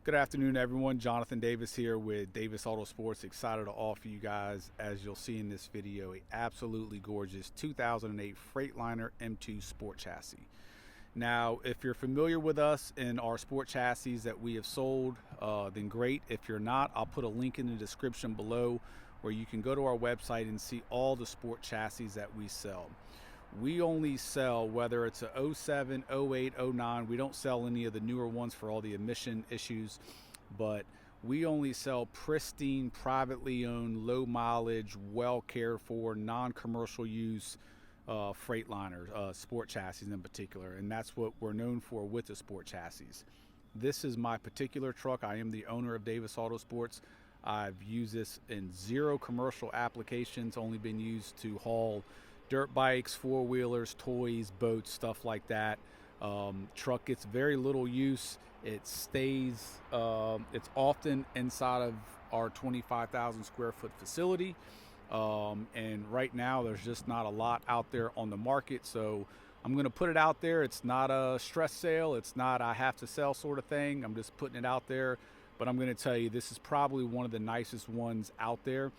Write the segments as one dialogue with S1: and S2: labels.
S1: Good afternoon, everyone. Jonathan Davis here with Davis Autosports. Excited to offer you guys, as you'll see in this video, a absolutely gorgeous 2008 Freightliner M2 Sport Chassis. Now, if you're familiar with us in our Sport Chassis that we have sold, then great. If you're not, I'll put a link in the description below where you can go to our website and see all the Sport Chassis that we sell. We only sell, whether it's a 07, 08, 09, we don't sell any of the newer ones for all the emission issues, but we only sell pristine, privately owned, low mileage, well cared for, non-commercial use Freightliner, sport chassis in particular, and that's what we're known for with the sport chassis. This is my particular truck. I am the owner of Davis Autosports. I've used this in 0 commercial applications, only been used to haul dirt bikes, four-wheelers, toys, boats, stuff like that. Truck gets very little use. It stays, it's often inside of our 25,000 square foot facility. And right now there's just not a lot out there on the market. So I'm going to put it out there. It's not a stress sale. It's not I have to sell sort of thing. I'm just putting it out there. But I'm going to tell you, this is probably one of the nicest ones out there.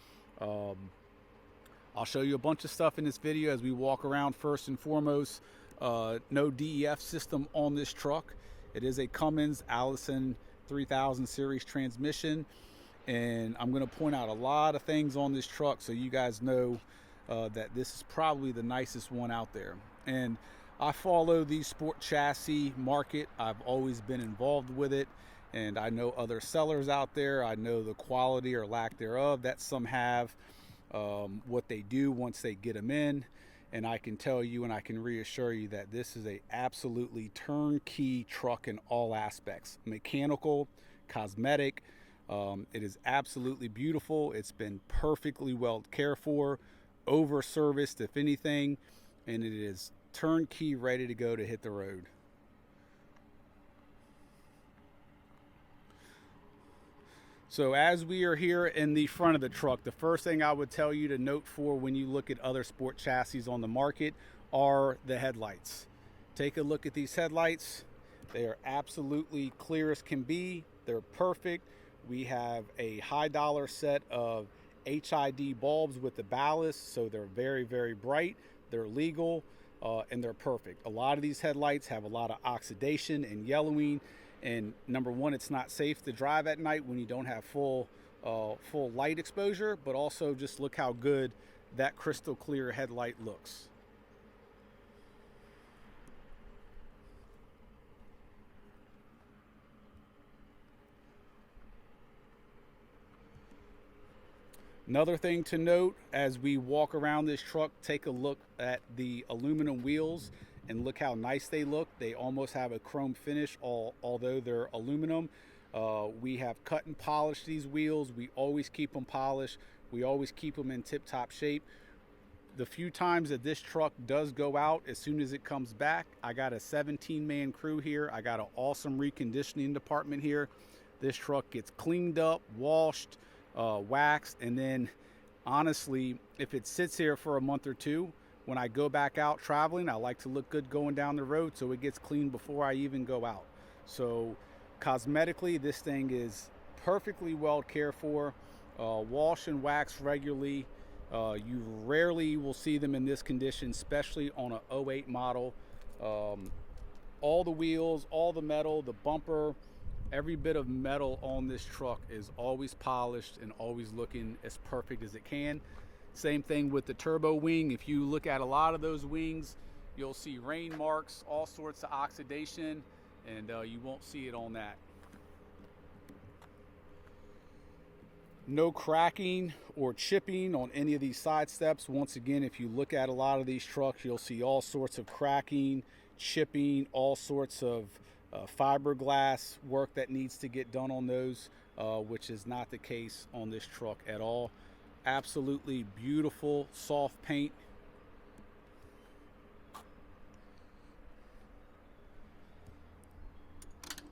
S1: I'll show you a bunch of stuff in this video as we walk around. First and foremost, no DEF system on this truck. It is a Cummins Allison 3000 series transmission, and I'm going to point out a lot of things on this truck so you guys know that this is probably the nicest one out there. And I follow the sport chassis market. I've always been involved with it, and I know other sellers out there. I know the quality or lack thereof that some have. What they do once they get them in, and I can tell you and I can reassure you that this is a absolutely turnkey truck in all aspects, mechanical, cosmetic. It is absolutely beautiful. It's been perfectly well cared for, over serviced if anything, and it is turnkey, ready to go to hit the road. So as we are here in the front of the truck, the first thing I would tell you to note for when you look at other sport chassis on the market are the headlights. Take a look at these headlights. They are absolutely clear as can be. They're perfect. We have a high dollar set of HID bulbs with the ballast, so they're very, very bright. They're legal, and they're perfect. A lot of these headlights have a lot of oxidation and yellowing. And number one, it's not safe to drive at night when you don't have full light exposure, but also just look how good that crystal clear headlight looks. Another thing to note as we walk around this truck, take a look at the aluminum wheels and look how nice they look. They almost have a chrome finish, although they're aluminum. We have cut and polished these wheels. We always keep them polished. We always keep them in tip-top shape. The few times that this truck does go out, as soon as it comes back, I got a 17-man crew here. I got an awesome reconditioning department here. This truck gets cleaned up, washed, waxed, and then honestly, if it sits here for a month or two, when I go back out traveling, I like to look good going down the road, so it gets cleaned before I even go out. So cosmetically, this thing is perfectly well cared for. Wash and wax regularly. You rarely will see them in this condition, especially on a 08 model. All the wheels, all the metal, the bumper, every bit of metal on this truck is always polished and always looking as perfect as it can. Same thing with the turbo wing. If you look at a lot of those wings, you'll see rain marks, all sorts of oxidation, and you won't see it on that. No cracking or chipping on any of these side steps. Once again, if you look at a lot of these trucks, you'll see all sorts of cracking, chipping, all sorts of fiberglass work that needs to get done on those, which is not the case on this truck at all. Absolutely beautiful soft paint.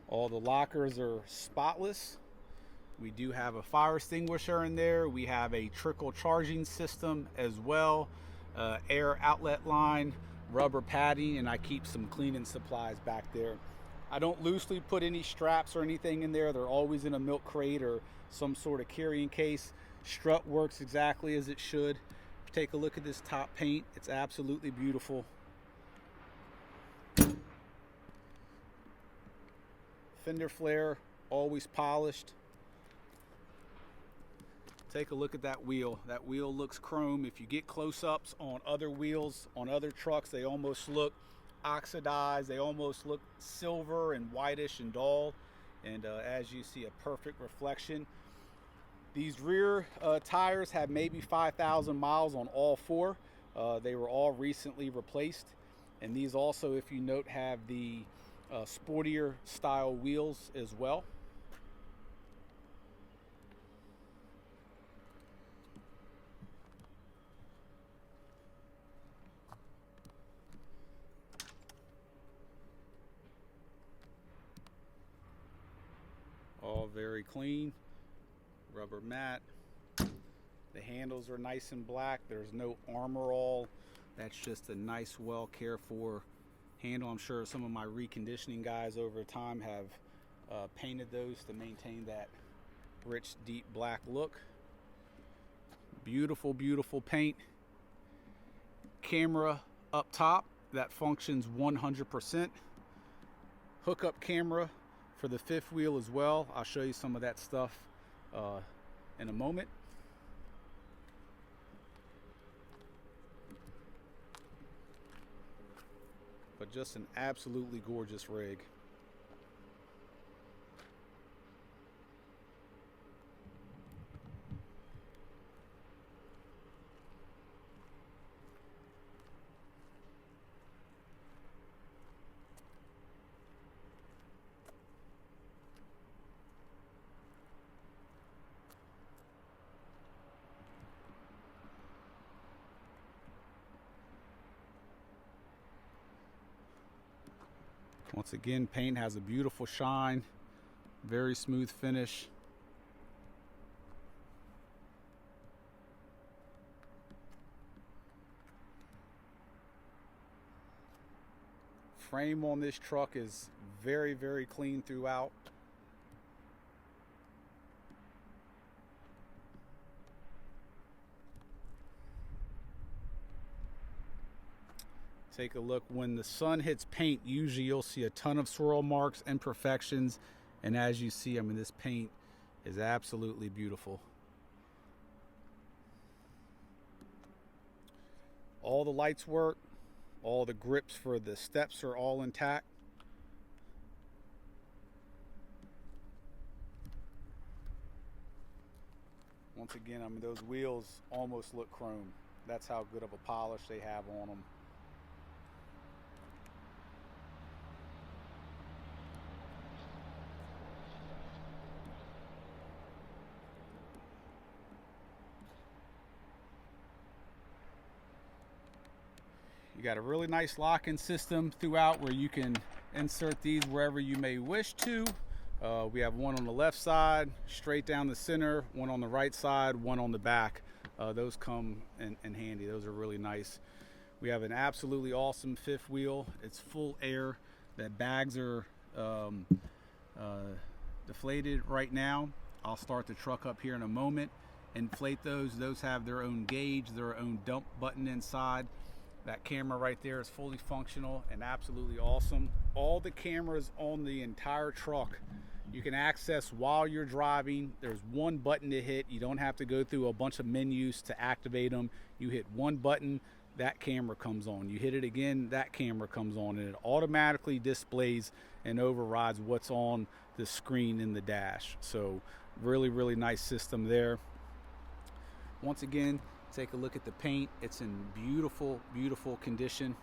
S1: All the lockers are spotless. We do have a fire extinguisher in there. We have a trickle charging system as well, air outlet line, rubber padding, and I keep some cleaning supplies back there. I don't loosely put any straps or anything in there. They're always in a milk crate or some sort of carrying case. Strut works exactly as it should. Take a look at this top paint. It's absolutely beautiful. Fender flare, always polished. Take a look at that wheel. That wheel looks chrome. If you get close-ups on other wheels, on other trucks, they almost look oxidized. They almost look silver and whitish and dull. And as you see, a perfect reflection. These rear tires have maybe 5,000 miles on all four. They were all recently replaced. And these also, if you note, have the sportier style wheels as well. All very clean. Rubber mat. The handles are nice and black. There's no armor all. That's just a nice, well cared for handle. I'm sure some of my reconditioning guys over time have painted those to maintain that rich, deep black look. Beautiful, beautiful paint. Camera up top that functions 100%. Hookup camera for the fifth wheel as well. I'll show you some of that stuff in a moment. But just an absolutely gorgeous rig. Once again, paint has a beautiful shine, very smooth finish. Frame on this truck is very, very clean throughout. Take a look. When the sun hits paint, usually you'll see a ton of swirl marks, imperfections, and as you see, I mean, this paint is absolutely beautiful. All the lights work. All the grips for the steps are all intact. Once again, I mean, those wheels almost look chrome. That's how good of a polish they have on them. You got a really nice locking system throughout where you can insert these wherever you may wish to. We have one on the left side, straight down the center, one on the right side, one on the back. Those come in handy. Those are really nice. We have an absolutely awesome fifth wheel. It's full air. The bags are deflated right now. I'll start the truck up here in a moment. Inflate those. Those have their own gauge, their own dump button inside. That camera right there is fully functional and absolutely awesome. All the cameras on the entire truck you can access while you're driving. There's one button to hit. You don't have to go through a bunch of menus to activate them. You hit one button, that camera comes on. You hit it again, that camera comes on, and it automatically displays and overrides what's on the screen in the dash. So really, really nice system there. Once again, take a look at the paint. It's in beautiful, beautiful condition.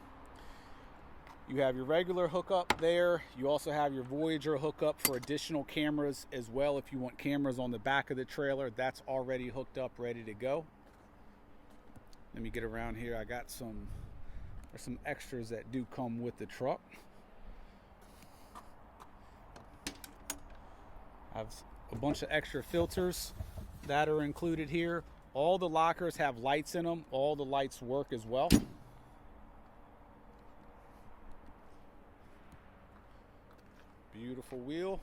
S1: You have your regular hookup there. You also have your Voyager hookup for additional cameras as well. If you want cameras on the back of the trailer, that's already hooked up, ready to go. Let me get around here. I got there's some extras that do come with the truck. I have a bunch of extra filters that are included here. All the lockers have lights in them. All the lights work as well. beautiful wheel.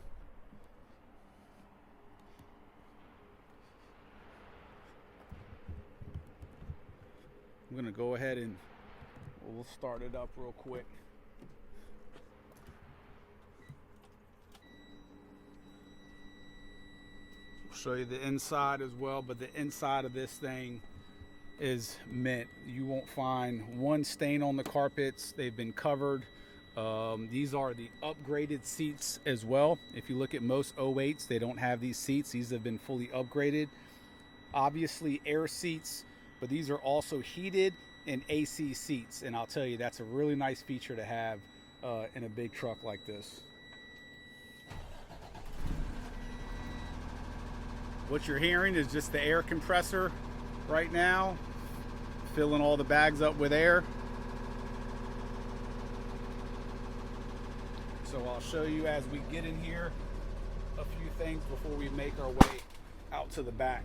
S1: I'm going to go ahead and we'll start it up real quick. I'll show you the inside as well, but the inside of this thing is mint. You won't find one stain on the carpets. They've been covered. These are the upgraded seats as well. If you look at most 08s, they don't have these seats. These have been fully upgraded. Obviously air seats, but these are also heated and AC seats. And I'll tell you, that's a really nice feature to have in a big truck like this. What you're hearing is just the air compressor right now, filling all the bags up with air. So I'll show you as we get in here a few things before we make our way out to the back.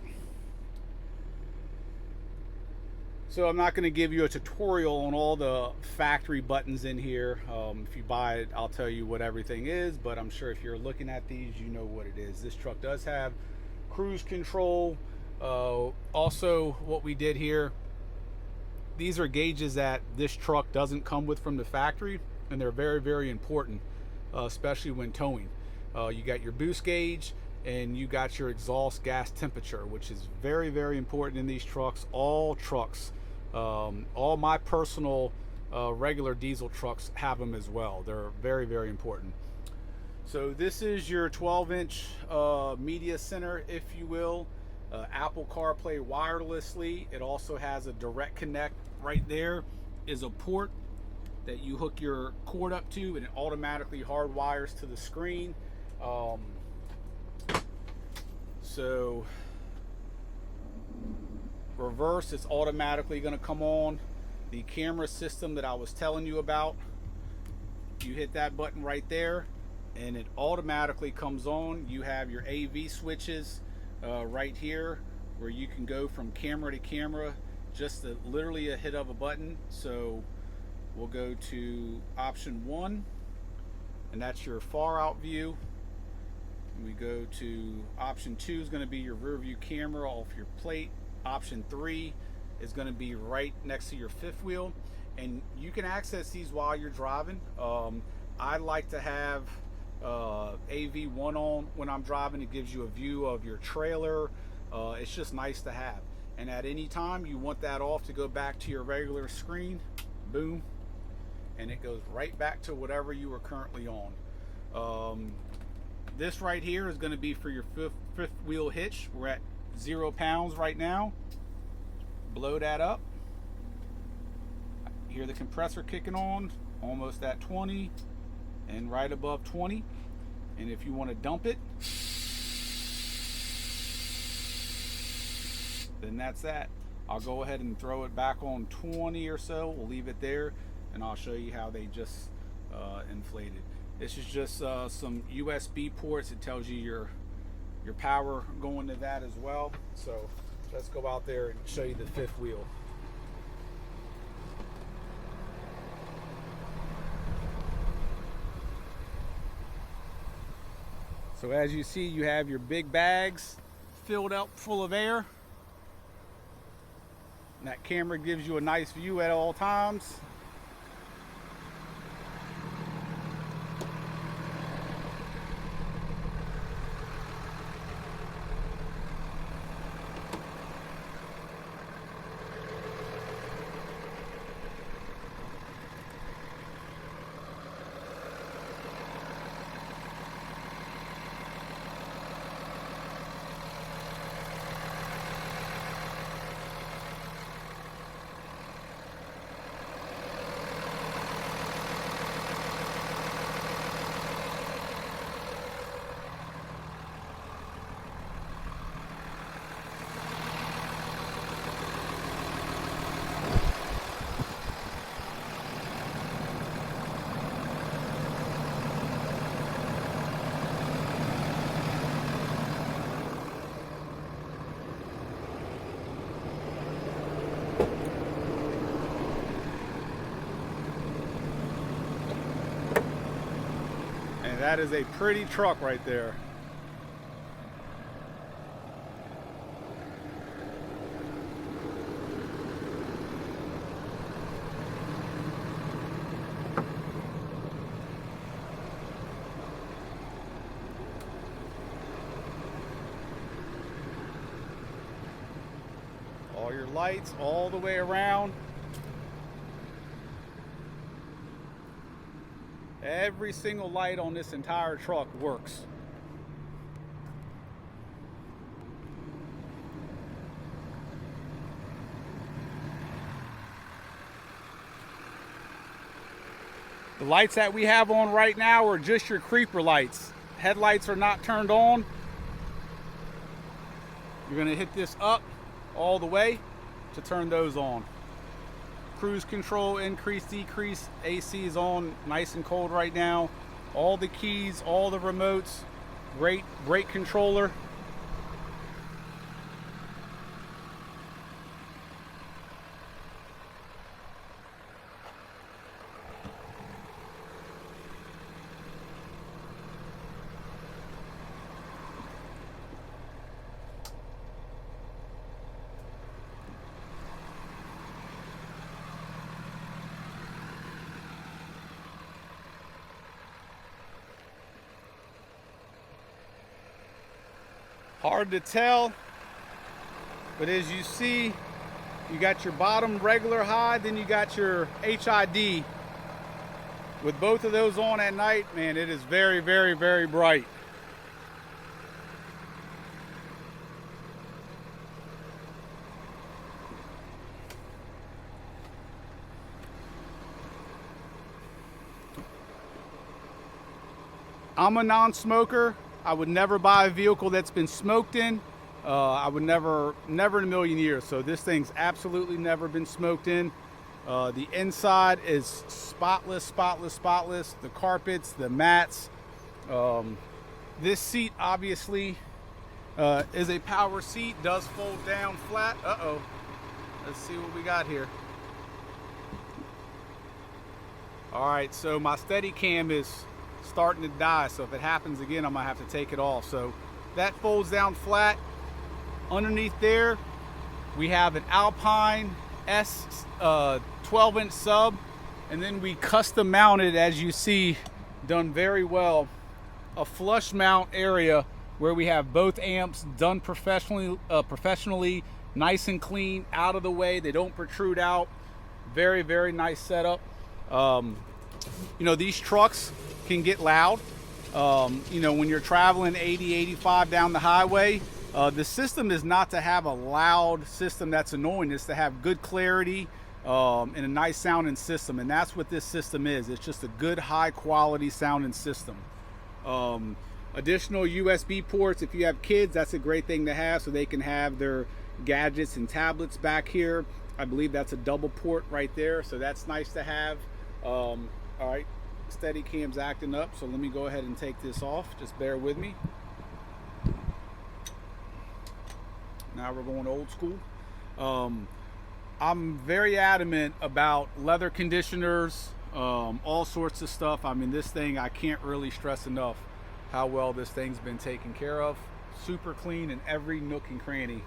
S1: So I'm not going to give you a tutorial on all the factory buttons in here. If you buy it, I'll tell you what everything is, but I'm sure if you're looking at these, you know what it is. This truck does have cruise control. Also, what we did here, these are gauges that this truck doesn't come with from the factory, and they're very, very important, especially when towing. You got your boost gauge and you got your exhaust gas temperature, which is very, very important in these trucks. All trucks, all my personal regular diesel trucks have them as well. They're very, very important. So this is your 12-inch media center, if you will. Apple CarPlay wirelessly. It also has a direct connect. Right there is a port that you hook your cord up to, and it automatically hardwires to the screen. So reverse, it's automatically going to come on. The camera system that I was telling you about, you hit that button right there and it automatically comes on. You have your AV switches right here where you can go from camera to camera, just literally a hit of a button. So we'll go to option 1, and that's your far out view. And we go to option 2 is going to be your rear view camera off your plate. Option 3 is going to be right next to your fifth wheel, and you can access these while you're driving. I like to have AV1 on when I'm driving. It gives you a view of your trailer. It's just nice to have. And at any time you want that off to go back to your regular screen, boom, and it goes right back to whatever you were currently on. This right here is going to be for your fifth wheel hitch. We're at 0 pounds right now. Blow that up. Hear the compressor kicking on, almost at 20 and right above 20. And if you want to dump it, then that's that. I'll go ahead and throw it back on 20 or so. We'll leave it there, and I'll show you how they just inflated. This is just some USB ports. It tells you your power going to that as well. So let's go out there and show you the fifth wheel. So as you see, you have your big bags filled up full of air. And that camera gives you a nice view at all times. That is a pretty truck right there. All your lights all the way around. Every single light on this entire truck works. The lights that we have on right now are just your creeper lights. Headlights are not turned on. You're gonna hit this up all the way to turn those on. Cruise control, increase, decrease, AC is on, nice and cold right now. All the keys, all the remotes, great controller. Hard to tell, but as you see, you got your bottom regular high, then you got your HID. With both of those on at night, man, it is very, very, very bright. I'm a non-smoker. I would never buy a vehicle that's been smoked in. I would never in a million years. So this thing's absolutely never been smoked in. The inside is spotless, spotless, spotless. The carpets, the mats. This seat obviously is a power seat, does fold down flat. Uh-oh. Let's see what we got here. All right, so my Steadicam is starting to die, so if it happens again, I'm gonna have to take it off. So that folds down flat. Underneath there, we have an Alpine S 12-inch sub, and then we custom mounted, as you see, done very well, a flush mount area where we have both amps done professionally, nice and clean, out of the way. They don't protrude out. Very, very nice setup. You know, these trucks can get loud. You know, when you're traveling 80, 85 down the highway, the system is not to have a loud system that's annoying. It's to have good clarity and a nice sounding system, and that's what this system is. It's just a good, high quality sounding system. Additional USB ports, if you have kids, that's a great thing to have, so they can have their gadgets and tablets back here. I believe that's a double port right there, so that's nice to have. All right, Steadicam's acting up, so let me go ahead and take this off. Just bear with me. Now we're going old school. I'm very adamant about leather conditioners, all sorts of stuff. I mean, this thing, I can't really stress enough how well this thing's been taken care of. Super clean in every nook and cranny.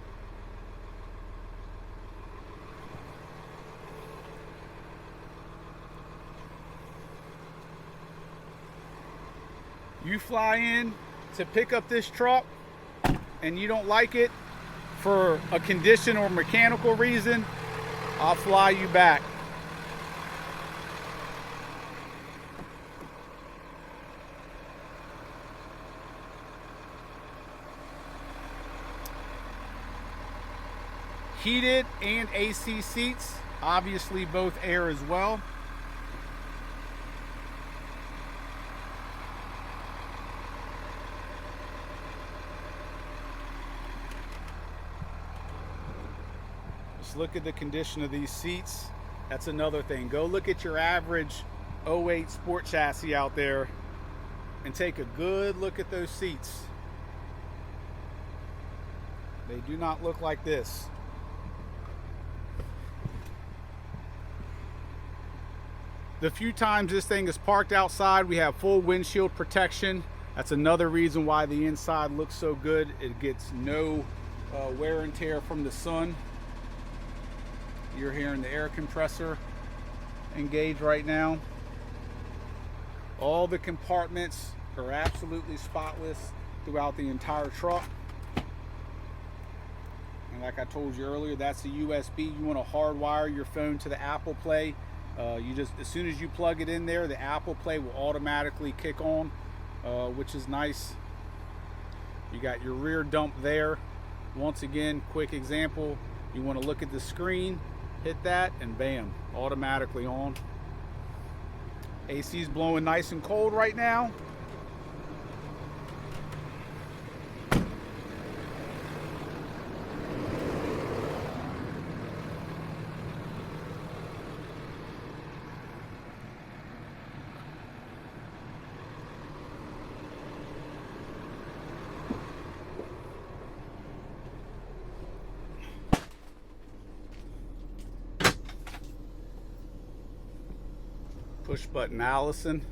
S1: You fly in to pick up this truck and you don't like it for a condition or mechanical reason, I'll fly you back. Heated and AC seats, obviously both air as well. Look at the condition of these seats. That's another thing. Go look at your average 08 sport chassis out there and take a good look at those seats. They do not look like this. The few times this thing is parked outside, we have full windshield protection. That's another reason why the inside looks so good. It gets no wear and tear from the sun. You're hearing the air compressor engage right now. All the compartments are absolutely spotless throughout the entire truck. And like I told you earlier, that's a USB. You want to hardwire your phone to the Apple Play. You just, as soon as you plug it in there, the Apple Play will automatically kick on, which is nice. You got your rear dump there. Once again, quick example, you want to look at the screen, hit that, and bam, automatically on. AC is blowing nice and cold right now. Push button Allison.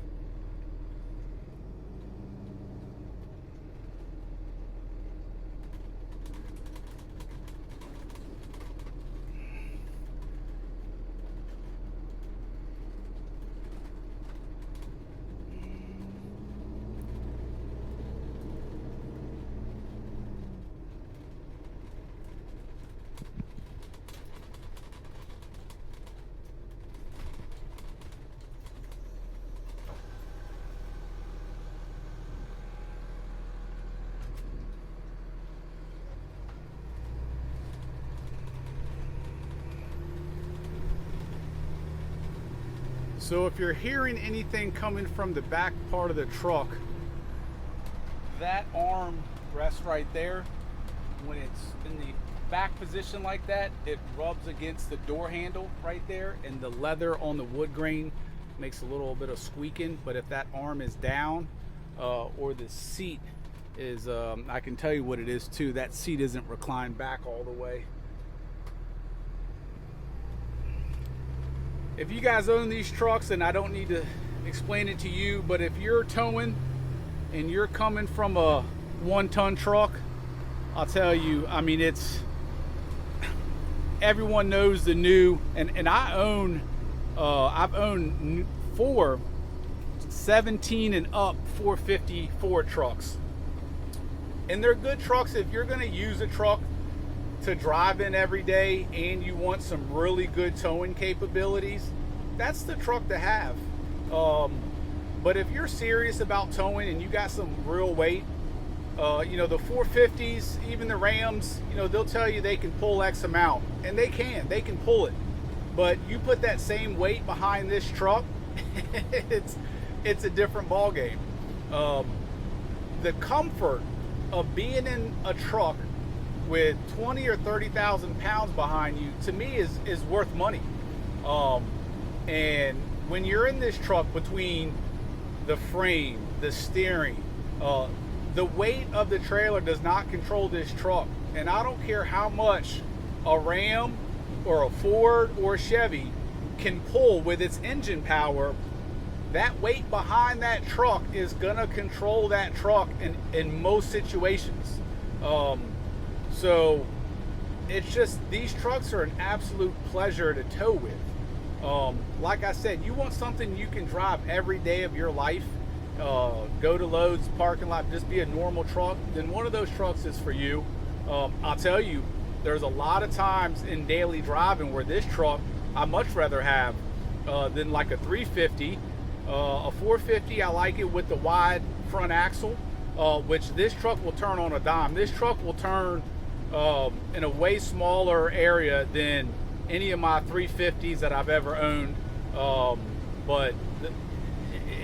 S1: So if you're hearing anything coming from the back part of the truck, that arm rests right there. When it's in the back position like that, it rubs against the door handle right there, and the leather on the wood grain makes a little bit of squeaking. But if that arm is down, or the seat is, I can tell you what it is too, that seat isn't reclined back all the way. If you guys own these trucks, and I don't need to explain it to you, but if you're towing and you're coming from a 1-ton truck, I'll tell you, I mean, it's, everyone knows the new, and I own, I've owned 4 17 and up 450 Ford trucks, and they're good trucks. If you're going to use a truck to drive in every day and you want some really good towing capabilities, that's the truck to have. But if you're serious about towing and you got some real weight, you know, the 450s, even the Rams, you know, they'll tell you they can pull X amount, and they can pull it. But you put that same weight behind this truck, it's a different ball game. The comfort of being in a truck with 20 or 30,000 pounds behind you, to me, is worth money. And when you're in this truck, between the frame, the steering, the weight of the trailer does not control this truck. And I don't care how much a Ram or a Ford or a Chevy can pull with its engine power, that weight behind that truck is gonna control that truck in most situations. So it's just, these trucks are an absolute pleasure to tow with. Like I said, you want something you can drive every day of your life, go to Lowe's parking lot, just be a normal truck, then one of those trucks is for you. I'll tell you, there's a lot of times in daily driving where this truck I much rather have than like a 350. A 450, I like it with the wide front axle, which this truck will turn on a dime. This truck will turn in a way smaller area than any of my 350s that I've ever owned. But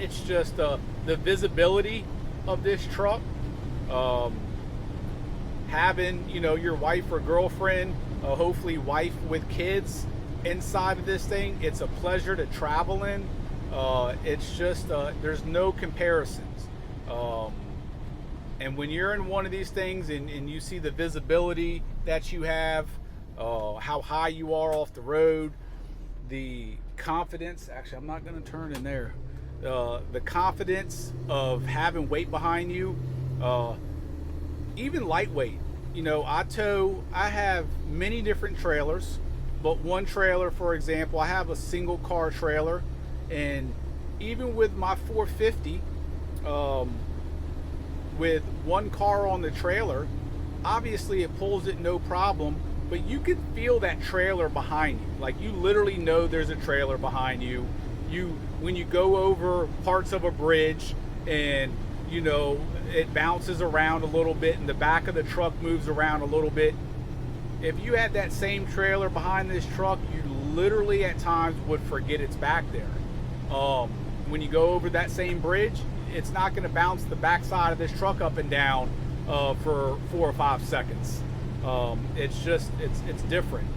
S1: it's just the visibility of this truck. Having, you know, your wife or girlfriend, hopefully wife with kids inside of this thing, it's a pleasure to travel in. It's just, there's no comparisons. And when you're in one of these things and you see the visibility that you have, how high you are off the road, the confidence, actually I'm not going to turn in there, the confidence of having weight behind you, even lightweight. You know, I have many different trailers, but one trailer, for example, I have a single car trailer, and even with my 450, with one car on the trailer, obviously it pulls it no problem, but you can feel that trailer behind you. Like, you literally know there's a trailer behind you. When you go over parts of a bridge and, you know, it bounces around a little bit and the back of the truck moves around a little bit. If you had that same trailer behind this truck, you literally at times would forget it's back there. When you go over that same bridge, it's not going to bounce the backside of this truck up and down for 4 or 5 seconds. It's just, it's different.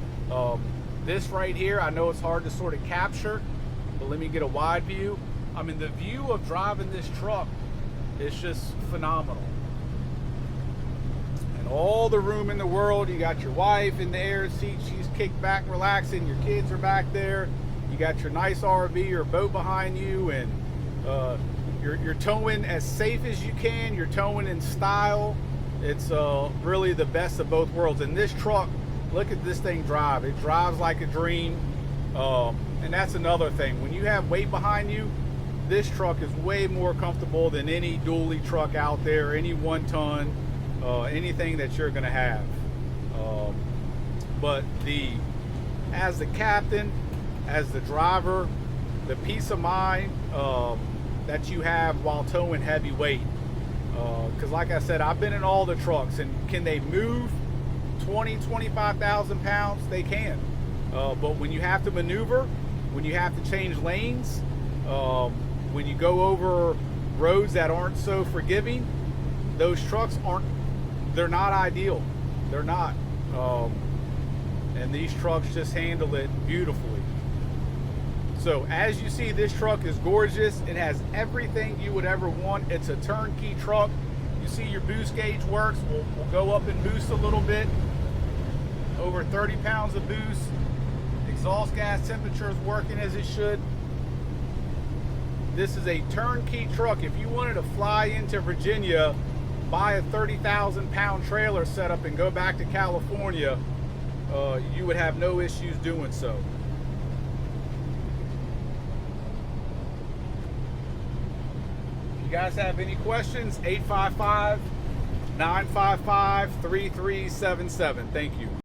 S1: This right here, I know it's hard to sort of capture, but let me get a wide view. I mean, the view of driving this truck is just phenomenal. And all the room in the world. You got your wife in the air seat, she's kicked back relaxing, your kids are back there, you got your nice RV or boat behind you, and you're towing as safe as you can, you're towing in style. It's really the best of both worlds. And this truck, look at this thing drive. It drives like a dream. And that's another thing. When you have weight behind you, this truck is way more comfortable than any dually truck out there, any 1 ton, anything that you're gonna have. But as the captain, as the driver, the peace of mind that you have while towing heavy weight. Because like I said, I've been in all the trucks, and can they move 25,000 pounds? They can. But when you have to maneuver, when you have to change lanes, when you go over roads that aren't so forgiving, those trucks they're not ideal. They're not. And these trucks just handle it beautifully. So as you see, this truck is gorgeous. It has everything you would ever want. It's a turnkey truck. You see your boost gauge works. We'll go up and boost a little bit. Over 30 pounds of boost. Exhaust gas temperature is working as it should. This is a turnkey truck. If you wanted to fly into Virginia, buy a 30,000 pound trailer setup and go back to California, you would have no issues doing so. If you guys have any questions, 855-955-3377. Thank you.